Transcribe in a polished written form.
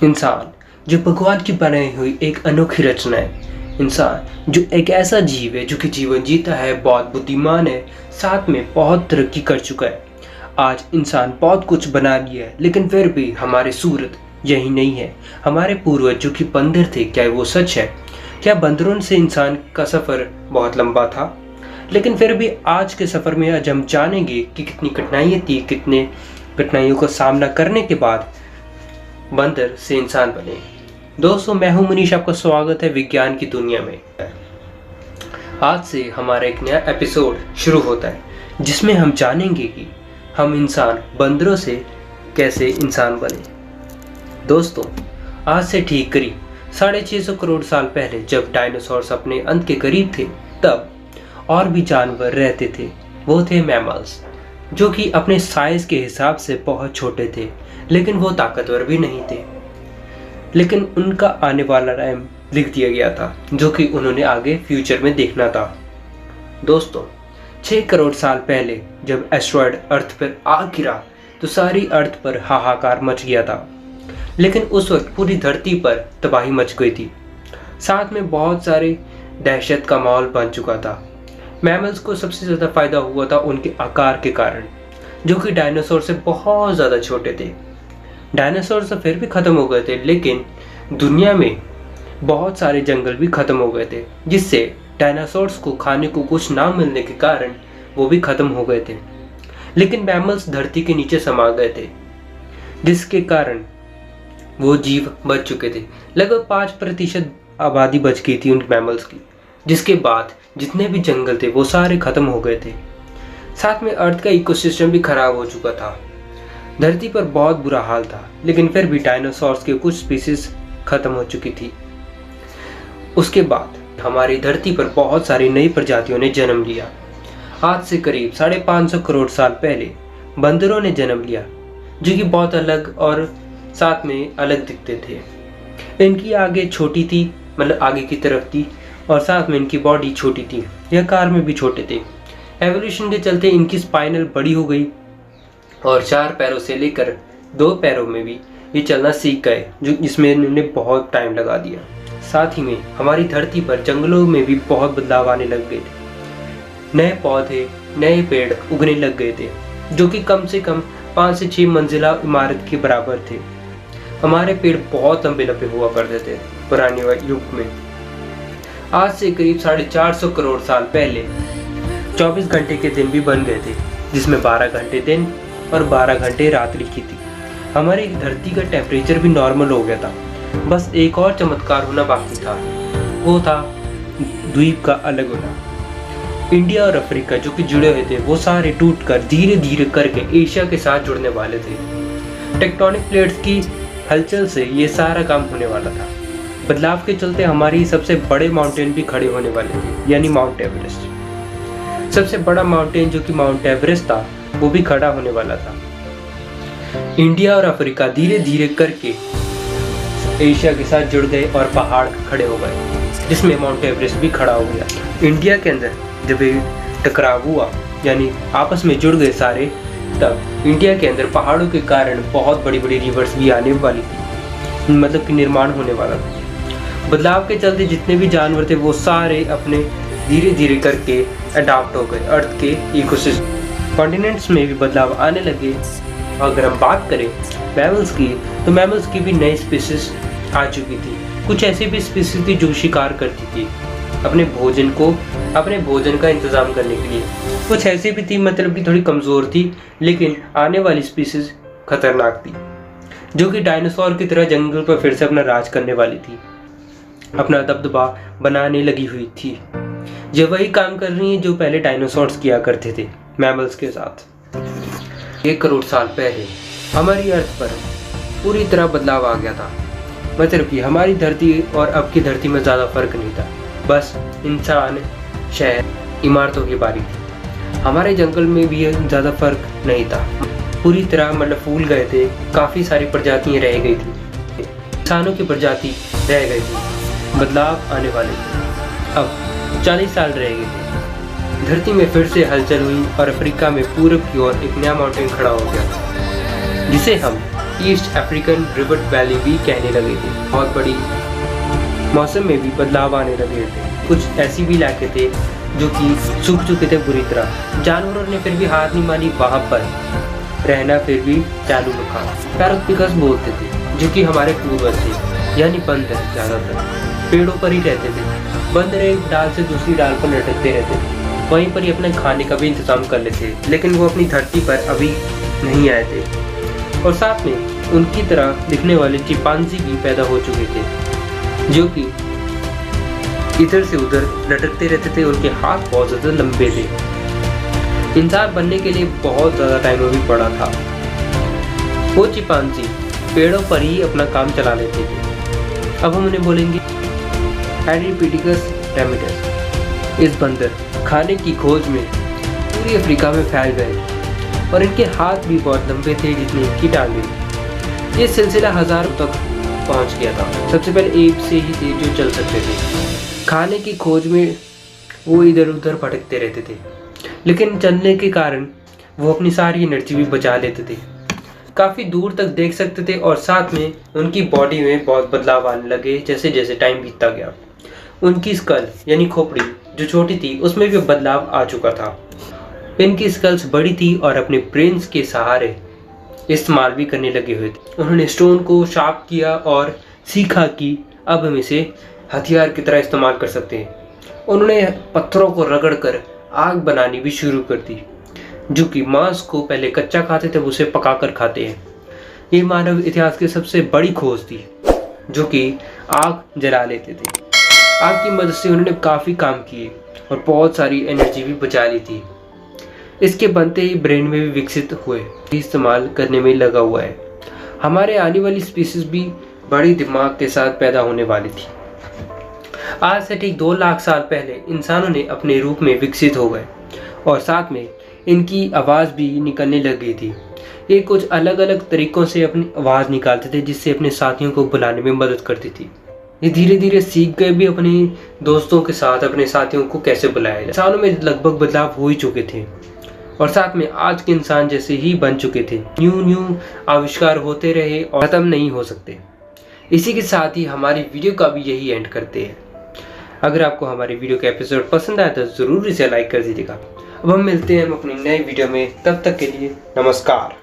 इंसान जो भगवान की बनाई हुई एक अनोखी रचना है। इंसान जो एक ऐसा जीव है जो कि जीवन जीता है, बहुत बुद्धिमान है, साथ में बहुत तरक्की कर चुका है। आज इंसान बहुत कुछ बना लिया है, लेकिन फिर भी हमारी सूरत यही नहीं है। हमारे पूर्वज जो कि बंदर थे, क्या वो सच है? क्या बंदरों से इंसान का सफ़र बहुत लंबा था? लेकिन फिर भी आज के सफ़र में आज हम जानेंगे कि कितनी कठिनाइयाँ थी, कितने कठिनाइयों का सामना करने के बाद बंदर से इंसान बने। दोस्तों, मैं हूं मनीष, आपका स्वागत है विज्ञान की दुनिया में। आज से हमारा एक नया एपिसोड शुरू होता है, जिसमें हम जानेंगे कि हम इंसान बंदरों से कैसे इंसान बने। दोस्तों, आज से ठीक करीब 650 करोड़ साल पहले जब डायनासोर्स अपने अंत के करीब थे, तब और भी जानवर रहते थे। वो थे मैमल्स, जो कि अपने साइज के हिसाब से बहुत छोटे थे, लेकिन वो ताकतवर भी नहीं थे। लेकिन उनका आने वाला टाइम लिख दिया गया था, जो कि उन्होंने आगे फ्यूचर में देखना था। दोस्तों, 6 करोड़ साल पहले जब एस्ट्रॉयड अर्थ पर आ गिरा तो सारी अर्थ पर हाहाकार मच गया था। लेकिन उस वक्त पूरी धरती पर तबाही मच गई थी, साथ में बहुत सारे दहशत का माहौल बन चुका था। मैमल्स को सबसे ज़्यादा फायदा हुआ था उनके आकार के कारण, जो कि डायनासोर से बहुत ज़्यादा छोटे थे। डायनासोर तो फिर भी ख़त्म हो गए थे, लेकिन दुनिया में बहुत सारे जंगल भी ख़त्म हो गए थे, जिससे डायनासोर्स को खाने को कुछ ना मिलने के कारण वो भी ख़त्म हो गए थे। लेकिन मैमल्स धरती के नीचे समा गए थे, जिसके कारण वो जीव बच चुके थे। लगभग 5% आबादी बच गई थी उन मैमल्स की, जिसके बाद जितने भी जंगल थे वो सारे ख़त्म हो गए थे। साथ में अर्थ का इकोसिस्टम भी खराब हो चुका था। धरती पर बहुत बुरा हाल था, लेकिन फिर भी डायनासोर्स के कुछ स्पीसीज खत्म हो चुकी थी। उसके बाद हमारी धरती पर बहुत सारी नई प्रजातियों ने जन्म लिया। आज से करीब 550 करोड़ साल पहले बंदरों ने जन्म लिया, जो कि बहुत अलग और साथ में अलग दिखते थे। इनकी आगे छोटी थी, मतलब आगे की तरफ थी, और साथ में इनकी बॉडी छोटी थी, यह आकार में भी छोटे थे। एवोल्यूशन के चलते इनकी स्पाइनल बड़ी हो गई और 4 पैरों से लेकर 2 पैरों में भी ये चलना सीख गए, जो इसमें इन्होंने बहुत टाइम लगा दिया। साथ ही में हमारी धरती पर जंगलों में भी बहुत बदलाव आने लग गए थे। नए पौधे, नए पेड़ उगने लग गए थे, जो कि कम से कम 5 से 6 मंजिला इमारत के बराबर थे। हमारे पेड़ बहुत लंबे लंबे हुआ करते थे पुराने युग में। आज से करीब 450 करोड़ साल पहले 24 घंटे के दिन भी बन गए थे, जिसमें 12 घंटे दिन और 12 घंटे रात लिखी थी। हमारी धरती का टेम्परेचर भी नॉर्मल हो गया था। बस एक और चमत्कार होना बाकी था, वो था द्वीप का अलग होना। इंडिया और अफ्रीका जो कि जुड़े हुए थे, वो सारे टूटकर धीरे धीरे करके एशिया के साथ जुड़ने वाले थे। टेक्टोनिक प्लेट्स की हलचल से ये सारा काम होने वाला था। बदलाव के चलते हमारी सबसे बड़े माउंटेन भी खड़े होने वाले थे, यानी माउंट एवरेस्ट। सबसे बड़ा माउंटेन जो कि माउंट एवरेस्ट था, वो भी खड़ा होने वाला था। इंडिया और अफ्रीका धीरे धीरे करके एशिया के साथ जुड़ गए और पहाड़ खड़े हो गए, जिसमें माउंट एवरेस्ट भी खड़ा हो गया। इंडिया के अंदर जब ये टकराव हुआ, यानी आपस में जुड़ गए सारे, तब इंडिया के अंदर पहाड़ों के कारण बहुत बड़ी बड़ी रिवर्स भी आने वाली थी, मतलब कि निर्माण होने वाला था। बदलाव के चलते जितने भी जानवर थे वो सारे अपने धीरे धीरे करके अडॉप्ट हो गए अर्थ के इकोसिस्टम। कॉन्टिनेंट्स में भी बदलाव आने लगे। अगर हम बात करें मैमल्स की, तो मैमल्स की भी नई स्पीसीज आ चुकी थी। कुछ ऐसी भी स्पीसीज थी जो शिकार करती थी अपने भोजन का इंतजाम करने के लिए। कुछ ऐसी भी थी, मतलब कि थोड़ी कमज़ोर थी, लेकिन आने वाली स्पीसीज खतरनाक थी, जो कि डायनासोर की तरह जंगल पर फिर से अपना राज करने वाली थी, अपना दबदबा बनाने लगी हुई थी। ये वही काम कर रही है जो पहले डायनासोर्स किया करते थे मैमल्स के साथ। 1 करोड़ साल पहले हमारी अर्थ पर पूरी तरह बदलाव आ गया था। मतलब कि हमारी धरती और अब की धरती में ज़्यादा फर्क नहीं था, बस इंसान, शहर, इमारतों की बारी थी। हमारे जंगल में भी ज़्यादा फर्क नहीं था, पूरी तरह मतलब फूल गए थे। काफ़ी सारी प्रजातियाँ रह गई थी, इंसानों की प्रजाति रह गई थी। बदलाव आने वाले थे। अब 40 साल रह गए थे। धरती में फिर से हलचल हुई और अफ्रीका में पूरब की ओर एक नया माउंटेन खड़ा हो गया, जिसे हम ईस्ट अफ्रीकन रिवर वैली भी कहने लगे थे। बहुत बड़ी मौसम में भी बदलाव आने लगे थे। कुछ ऐसी भी इलाके थे जो कि सूख चुके थे बुरी तरह। जानवरों ने फिर भी हार नहीं मानी, वहाँ पर रहना फिर भी चालू रखा। पैरोपिकस बोलते थे, जो कि हमारे पूर्वज थे, यानी बंदर ज़्यादातर पेड़ों पर ही रहते थे। बंदर एक डाल से दूसरी डाल पर लटकते रहते थे, वहीं पर ही अपने खाने का भी इंतजाम कर लेते, लेकिन वो अपनी धरती पर अभी नहीं आए थे। और साथ में उनकी तरह दिखने वाले चिंपांजी भी पैदा हो चुके थे, जो कि इधर से उधर लटकते रहते थे। उनके हाथ बहुत ज़्यादा लंबे थे। इंसान बनने के लिए बहुत ज़्यादा टाइम भी पड़ा था। वो चिंपांजी पेड़ों पर ही अपना काम चला लेते थे। अब हम उन्हें बोलेंगे एडिपिडिकस रेमिडस। इस बंदर खाने की खोज में पूरी अफ्रीका में फैल गए और इनके हाथ भी बहुत लंबे थे जितनी इनकी टांगें। ये सिलसिला हज़ारों तक पहुंच गया था। सबसे पहले एप से ही थे जो चल सकते थे। खाने की खोज में वो इधर उधर भटकते रहते थे, लेकिन चलने के कारण वो अपनी सारी एनर्जी भी बचा लेते थे। काफ़ी दूर तक देख सकते थे और साथ में उनकी बॉडी में बहुत बदलाव आने लगे जैसे जैसे टाइम बीतता गया। उनकी स्कल यानी खोपड़ी जो छोटी थी उसमें भी बदलाव आ चुका था। इनकी स्कल्स बड़ी थी और अपने ब्रेन्स के सहारे इस्तेमाल भी करने लगे हुए थे। उन्होंने स्टोन को शार्प किया और सीखा कि अब हम इसे हथियार की तरह इस्तेमाल कर सकते हैं। उन्होंने पत्थरों को रगड़कर आग बनानी भी शुरू कर दी, जो कि मांस को पहले कच्चा खाते थे, उसे पकाकर खाते हैं। ये मानव इतिहास की सबसे बड़ी खोज थी, जो कि आग जला लेते थे। आग की मदद से उन्होंने काफ़ी काम किए और बहुत सारी एनर्जी भी बचा ली थी। इसके बनते ही ब्रेन में भी विकसित हुए, इस्तेमाल करने में लगा हुआ है। हमारे आने वाली स्पीसीज भी बड़ी दिमाग के साथ पैदा होने वाली थी। आज से ठीक 2 लाख साल पहले इंसानों ने अपने रूप में विकसित हो गए और साथ में इनकी आवाज़ भी निकलने लग गई थी। ये कुछ अलग अलग तरीक़ों से अपनी आवाज़ निकालते थे, जिससे अपने साथियों को बुलाने में मदद करती थी। ये धीरे धीरे सीख गए भी अपने दोस्तों के साथ अपने साथियों को कैसे बुलाया जाए। इंसानों में लगभग बदलाव हो ही चुके थे और साथ में आज के इंसान जैसे ही बन चुके थे। न्यू आविष्कार होते रहे और ख़त्म नहीं हो सकते। इसी के साथ ही हमारी वीडियो का भी यही एंड करते हैं। अगर आपको हमारी वीडियो का एपिसोड पसंद आया तो ज़रूर इसे लाइक कर दीजिएगा। अब हम मिलते हैं अपनी नई वीडियो में, तब तक के लिए नमस्कार।